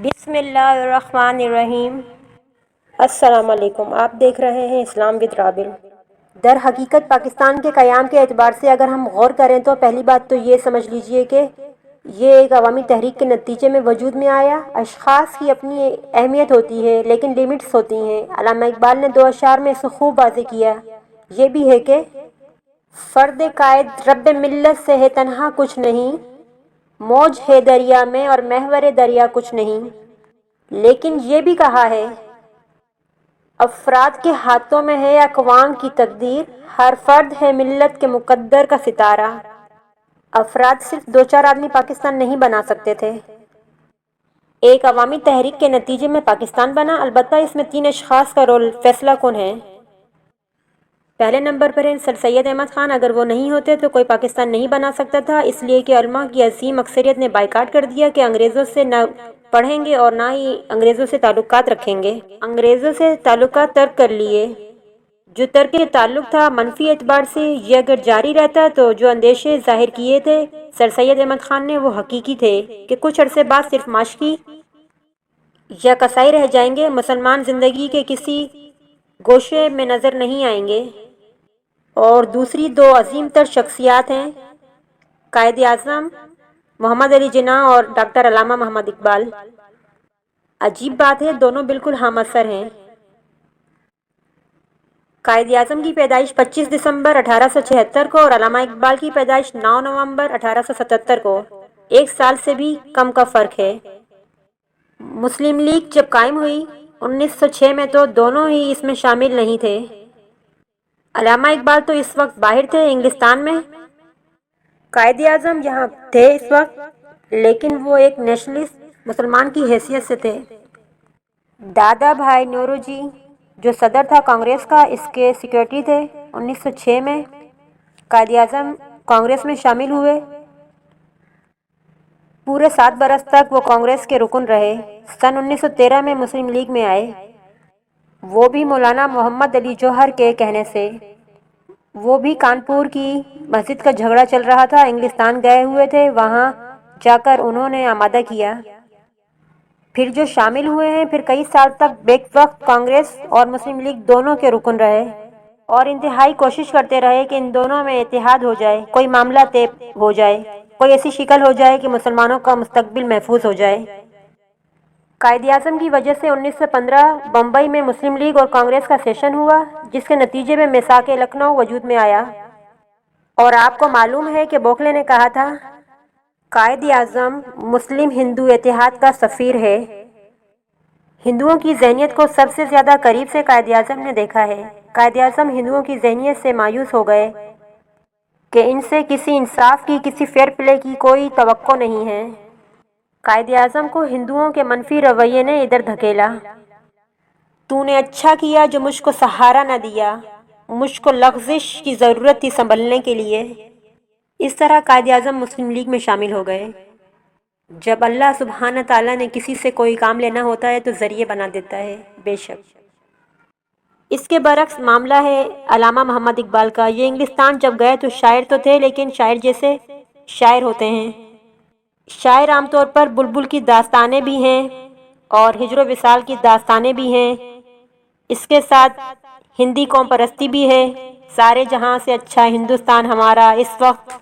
بسم اللہ الرحمن الرحیم۔ السلام علیکم، آپ دیکھ رہے ہیں اسلام ود رابل۔ در حقیقت پاکستان کے قیام کے اعتبار سے اگر ہم غور کریں تو پہلی بات تو یہ سمجھ لیجئے کہ یہ ایک عوامی تحریک کے نتیجے میں وجود میں آیا۔ اشخاص کی اپنی اہمیت ہوتی ہے لیکن لیمٹس ہوتی ہیں۔ علامہ اقبال نے 2 اشعار میں اسے خوب واضح کیا۔ یہ بھی ہے کہ فرد قائد رب ملت سے ہے تنہا کچھ نہیں، موج ہے دریا میں اور محور دریا کچھ نہیں۔ لیکن یہ بھی کہا ہے افراد کے ہاتھوں میں ہے اقوام کی تقدیر، ہر فرد ہے ملت کے مقدر کا ستارہ۔ افراد صرف 2-4 آدمی پاکستان نہیں بنا سکتے تھے۔ ایک عوامی تحریک کے نتیجے میں پاکستان بنا، البتہ اس میں 3 اشخاص کا رول فیصلہ کن ہے۔ پہلے نمبر پر ہیں سر سید احمد خان۔ اگر وہ نہیں ہوتے تو کوئی پاکستان نہیں بنا سکتا تھا، اس لیے کہ علماء کی عظیم اکثریت نے بائیکاٹ کر دیا کہ انگریزوں سے نہ پڑھیں گے اور نہ ہی انگریزوں سے تعلقات رکھیں گے۔ انگریزوں سے تعلقات ترک کر لیے۔ جو ترک تعلق تھا منفی اعتبار سے، یہ اگر جاری رہتا تو جو اندیشے ظاہر کیے تھے سر سید احمد خان نے وہ حقیقی تھے کہ کچھ عرصے بعد صرف معاشی یا کسائی رہ جائیں گے، مسلمان زندگی کے کسی گوشے میں نظر نہیں آئیں گے۔ اور دوسری 2 عظیم تر شخصیات ہیں قائد اعظم محمد علی جناح اور ڈاکٹر علامہ محمد اقبال۔ عجیب بات ہے، دونوں بالکل ہم عصر ہیں۔ قائد اعظم کی پیدائش 25 دسمبر 1876 کو اور علامہ اقبال کی پیدائش 9 نومبر 1877 کو۔ 1 سال سے بھی کم کا فرق ہے۔ مسلم لیگ جب قائم ہوئی 1906 میں تو دونوں ہی اس میں شامل نہیں تھے۔ علامہ اقبال تو اس وقت باہر تھے انگلستان میں، قائد اعظم یہاں تھے اس وقت، لیکن وہ ایک نیشنلسٹ مسلمان کی حیثیت سے تھے۔ دادا بھائی نوروجی جو صدر تھا کانگریس کا، اس کے سیکریٹری تھے۔ 1906 میں قائد اعظم کانگریس میں شامل ہوئے۔ پورے 7 برس تک وہ کانگریس کے رکن رہے۔ سن 1913 میں مسلم لیگ میں آئے، وہ بھی مولانا محمد علی جوہر کے کہنے سے۔ وہ بھی کانپور کی مسجد کا جھگڑا چل رہا تھا، انگلستان گئے ہوئے تھے، وہاں جا کر انہوں نے آمادہ کیا۔ پھر جو شامل ہوئے ہیں، پھر کئی سال تک بیک وقت کانگریس اور مسلم لیگ دونوں کے رکن رہے اور انتہائی کوشش کرتے رہے کہ ان دونوں میں اتحاد ہو جائے، کوئی معاملہ طے ہو جائے، کوئی ایسی شکل ہو جائے کہ مسلمانوں کا مستقبل محفوظ ہو جائے۔ قائد اعظم کی وجہ سے 1915 بمبئی میں مسلم لیگ اور کانگریس کا سیشن ہوا، جس کے نتیجے میں میثاق لکھنؤ وجود میں آیا۔ اور آپ کو معلوم ہے کہ بوکلے نے کہا تھا قائد اعظم مسلم ہندو اتحاد کا سفیر ہے۔ ہندوؤں کی ذہنیت کو سب سے زیادہ قریب سے قائد اعظم نے دیکھا ہے۔ قائد اعظم ہندوؤں کی ذہنیت سے مایوس ہو گئے کہ ان سے کسی انصاف کی، کسی فیئر پلے کی کوئی توقع نہیں ہے۔ قائد اعظم کو ہندوؤں کے منفی رویے نے ادھر دھکیلا۔ تو نے اچھا کیا جو مجھ کو سہارا نہ دیا، مجھ کو لغزش کی ضرورت تھی سنبھلنے کے لیے۔ اس طرح قائد اعظم مسلم لیگ میں شامل ہو گئے۔ جب اللہ سبحانہ تعالیٰ نے کسی سے کوئی کام لینا ہوتا ہے تو ذریعے بنا دیتا ہے، بے شک۔ اس کے برعکس معاملہ ہے علامہ محمد اقبال کا۔ یہ انگلستان جب گئے تو شاعر تو تھے، لیکن شاعر جیسے شاعر ہوتے ہیں۔ شاعر عام طور پر بلبل کی داستانیں بھی ہیں اور ہجر و وصال کی داستانیں بھی ہیں، اس کے ساتھ ہندی قوم پرستی بھی ہے۔ سارے جہاں سے اچھا ہندوستان ہمارا، اس وقت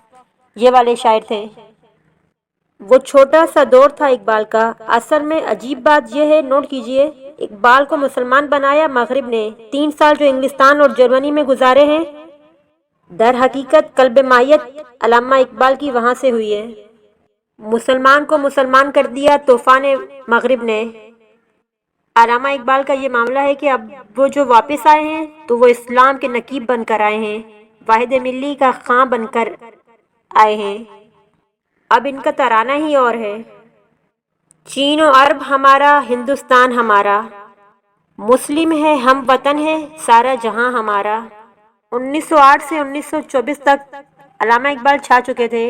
یہ والے شاعر تھے۔ وہ چھوٹا سا دور تھا اقبال کا۔ اصل میں عجیب بات یہ ہے، نوٹ کیجئے، اقبال کو مسلمان بنایا مغرب نے۔ 3 سال جو انگلستان اور جرمنی میں گزارے ہیں، در حقیقت قلب مائیت علامہ اقبال کی وہاں سے ہوئی ہے۔ مسلمان کو مسلمان کر دیا طوفان مغرب نے۔ علامہ اقبال کا یہ معاملہ ہے کہ اب وہ جو واپس آئے ہیں تو وہ اسلام کے نقیب بن کر آئے ہیں، واحد ملی کا خواں بن کر آئے ہیں۔ اب ان کا ترانہ ہی اور ہے۔ چین و عرب ہمارا، ہندوستان ہمارا، مسلم ہے ہم وطن ہے سارا جہاں ہمارا۔ 1908 سے 1924 تک علامہ اقبال چھا چکے تھے۔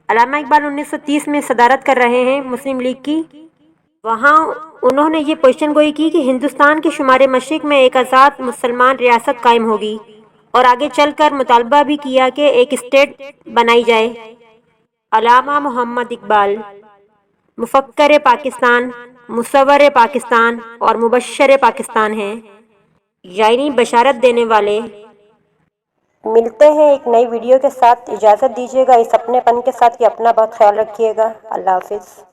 علامہ اقبال 1930 میں صدارت کر رہے ہیں مسلم لیگ کی۔ وہاں انہوں نے یہ پیشن گوئی کی کہ ہندوستان کے شمال مشرق میں ایک آزاد مسلمان ریاست قائم ہوگی، اور آگے چل کر مطالبہ بھی کیا کہ ایک اسٹیٹ بنائی جائے۔ علامہ محمد اقبال مفکر پاکستان، مصور پاکستان اور مبشر پاکستان ہیں، یعنی بشارت دینے والے۔ ملتے ہیں ایک نئی ویڈیو کے ساتھ، اجازت دیجیے گا اس اپنے پن کے ساتھ کہ اپنا بہت خیال رکھیے گا۔ اللہ حافظ۔